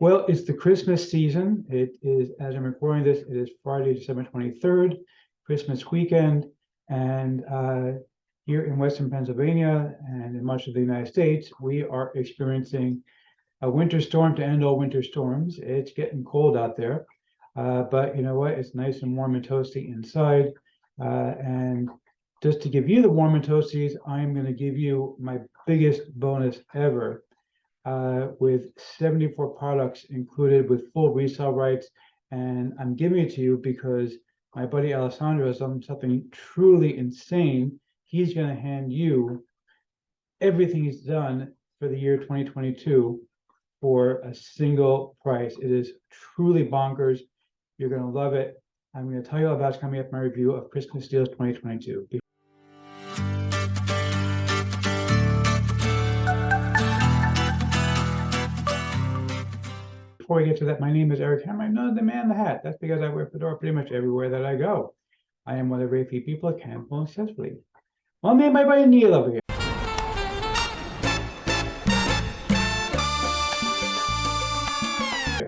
Well, it's the Christmas season. It is, as I'm recording this, it is Friday, December 23rd, Christmas weekend. And here in Western Pennsylvania and in much of the United States, we are experiencing a winter storm to end all winter storms. It's getting cold out there. But you know what? It's nice and warm and toasty inside. And just to give you the warm and toasties, I'm going to give you my biggest bonus ever with 74 products included with full resale rights. And I'm giving it to you because my buddy Alessandro has done something truly insane. He's going to hand you everything he's done for the year 2022 for a single price. It is truly bonkers. You're going to love it. I'm going to tell you all about it coming up in my review of Christmas Deals 2022. Before we get to that, my name is Eric Hammer. I'm known as the man in the hat. That's because I wear a fedora pretty much everywhere that I go. I am one of the very few people that can pull successfully. Well, me and my buddy Neil over here.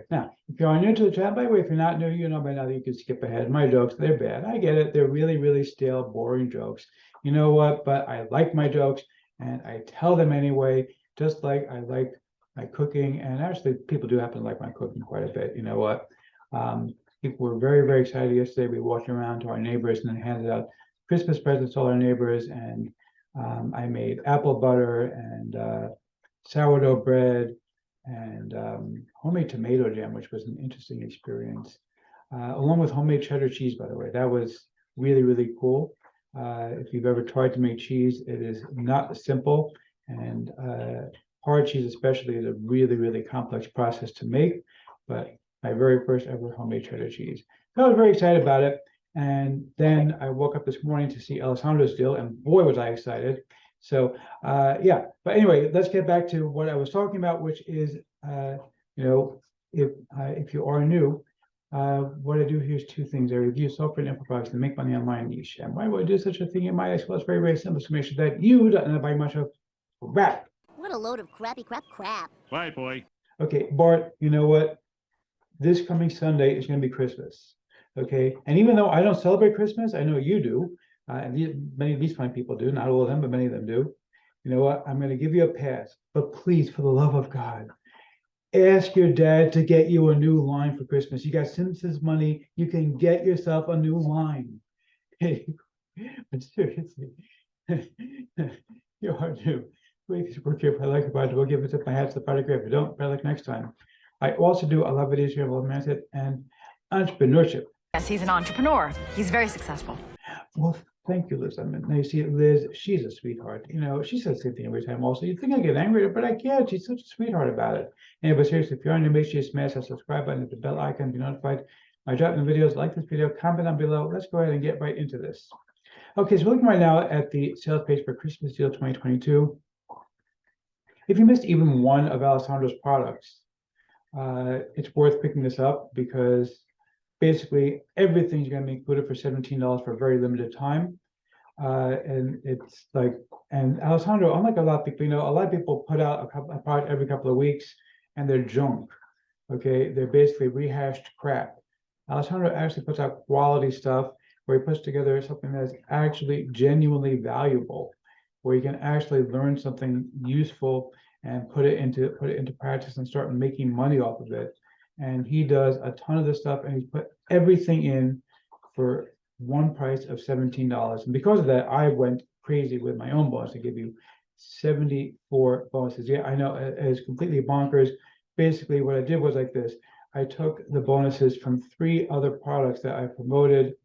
Now, if you are new to the channel, by the way, if you're not new, you know by now that you can skip ahead. My jokes, they're bad. I get it. They're really, really stale, boring jokes. You know what? But I like my jokes, and I tell them anyway, just like I like my cooking. And actually, people do happen to like my cooking quite a bit. You know what? People were very, very excited yesterday. We walked around to our neighbors and then handed out Christmas presents to all our neighbors. And I made apple butter and sourdough bread and homemade tomato jam, which was an interesting experience, along with homemade cheddar cheese, by the way. That was really, really cool. If you've ever tried to make cheese, it is not simple, and hard cheese especially is a really, really complex process to make, but my very first ever homemade cheddar cheese. So I was very excited about it, and then I woke up this morning to see Alessandro's deal, and boy, was I excited. So yeah, but anyway, let's get back to what I was talking about, which is, if you are new, what I do here is two things. I review software and info products and make money online niche. And why would I do such a thing? You might ask, well, it's very, very simple to make sure that you don't buy much of crap. What a load of crappy crap. Right, boy. Okay, Bart, you know what? This coming Sunday is going to be Christmas. Okay, and even though I don't celebrate Christmas, I know you do. Many of these fine people do, not all of them, but many of them do. You know what? I'm going to give you a pass, but please, for the love of God, ask your dad to get you a new line for Christmas. You got Simpsons money, you can get yourself a new line. Hey, but seriously, you are new. Please work here. If I like about it, we'll give it to my hats to the If you don't, better like next time. I also do a lot of videos here about mindset and entrepreneurship. Yes, he's an entrepreneur. He's very successful. Well, thank you, Liz. I mean, now you see, Liz, she's a sweetheart. You know, she says the same thing every time also. You'd think I get angry at her, but I can't. She's such a sweetheart about it. Anyway, but seriously, if you're new, make sure you smash that subscribe button, hit the bell icon to be notified. I drop new videos. Like this video, comment down below. Let's go ahead and get right into this. Okay, so we're looking right now at the sales page for Christmas Deal 2022. If you missed even one of Alessandro's products, it's worth picking this up because basically everything's going to be included for $17 for a very limited time. And it's like, and Alessandro, unlike a lot of people, you know, a lot of people put out a product every couple of weeks and they're junk. Okay, they're basically rehashed crap. Alessandro actually puts out quality stuff where he puts together something that's actually genuinely valuable, where you can actually learn something useful and put it into practice and start making money off of it. And he does a ton of this stuff, and he's put everything in for one price of $17. And because of that, I went crazy with my own bonus to give you 74 bonuses. Yeah, I know it's completely bonkers. Basically, what I did was like this. I took the bonuses from 3 other products that I promoted.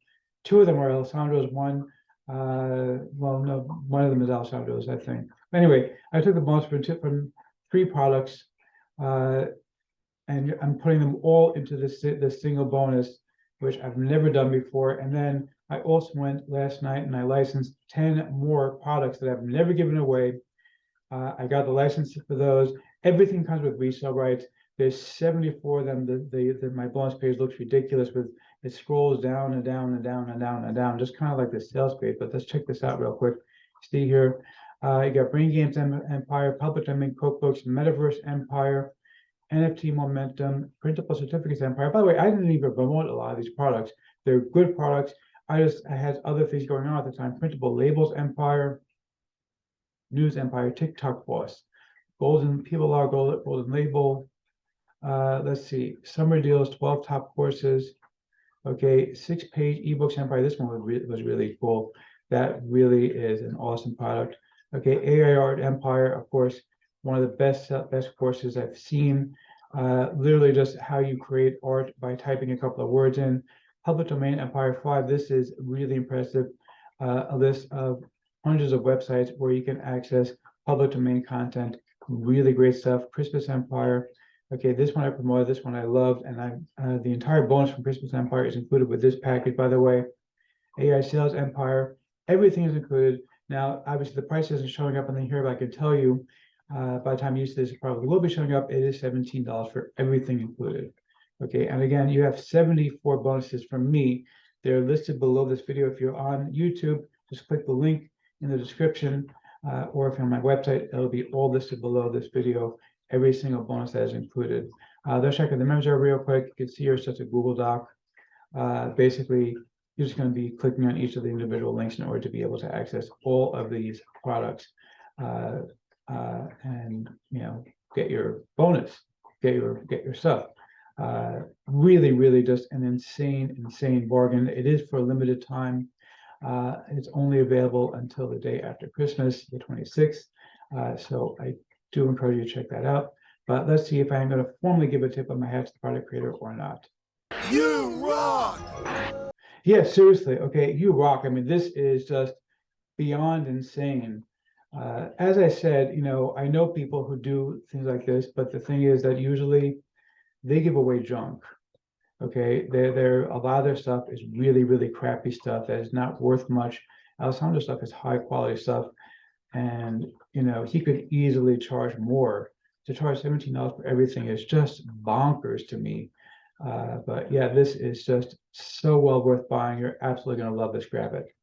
2 of them are Alessandro's. One of them is Alessandro's, I think. Anyway, I took the bonus from 3 products, and I'm putting them all into this single bonus, which I've never done before. And then I also went last night and I licensed 10 more products that I've never given away. I got the license for those. Everything comes with resale rights. There's 74 of them. My bonus page looks ridiculous with it scrolls down and down and down and down and down, just kind of like the sales page. But let's check this out real quick. See here, you got Brain Games Empire, Public Domain Cookbooks, Metaverse Empire, NFT Momentum, Printable Certificates Empire. By the way, I didn't even promote a lot of these products. They're good products. I had other things going on at the time. Printable Labels Empire, News Empire, TikTok Boss, Golden People Are Golden Label. Let's see, summer deals, 12 top courses. Okay, 6-page ebooks Empire. This one was really cool. That really is an awesome product. Okay, AI Art Empire, of course, one of the best courses I've seen. Literally just how you create art by typing a couple of words in. Public Domain Empire 5. This is really impressive. A list of hundreds of websites where you can access public domain content. Really great stuff. Christmas Empire. Okay, this one I promoted, this one I loved, and the entire bonus from Christmas Empire is included with this package, by the way. AI Sales Empire, everything is included. Now, obviously, the price isn't showing up on here, but I can tell you, by the time you use this, it probably will be showing up. It is $17 for everything included. Okay, and again, you have 74 bonuses from me. They're listed below this video. If you're on YouTube, just click the link in the description, or if you're on my website, it'll be all listed below this video. Every single bonus that is included. Let's check out the members area real quick. You can see here it's just a Google Doc. Basically, you're just going to be clicking on each of the individual links in order to be able to access all of these products, and get your bonus, get your stuff. Really, really just an insane bargain. It is for a limited time. It's only available until the day after Christmas, the 26th. So I do encourage you to check that out. But let's see if I'm going to formally give a tip on my hat to the product creator or not. You rock! Yeah, seriously. Okay, you rock. I mean, this is just beyond insane. As I said, I know people who do things like this, but the thing is that usually they give away junk. Okay, a lot of their stuff is really, really crappy stuff that is not worth much. Alessandro's stuff is high quality stuff. And he could easily charge more. To charge $17 for everything is just bonkers to me. But yeah, this is just so well worth buying. You're absolutely going to love this. Grab it.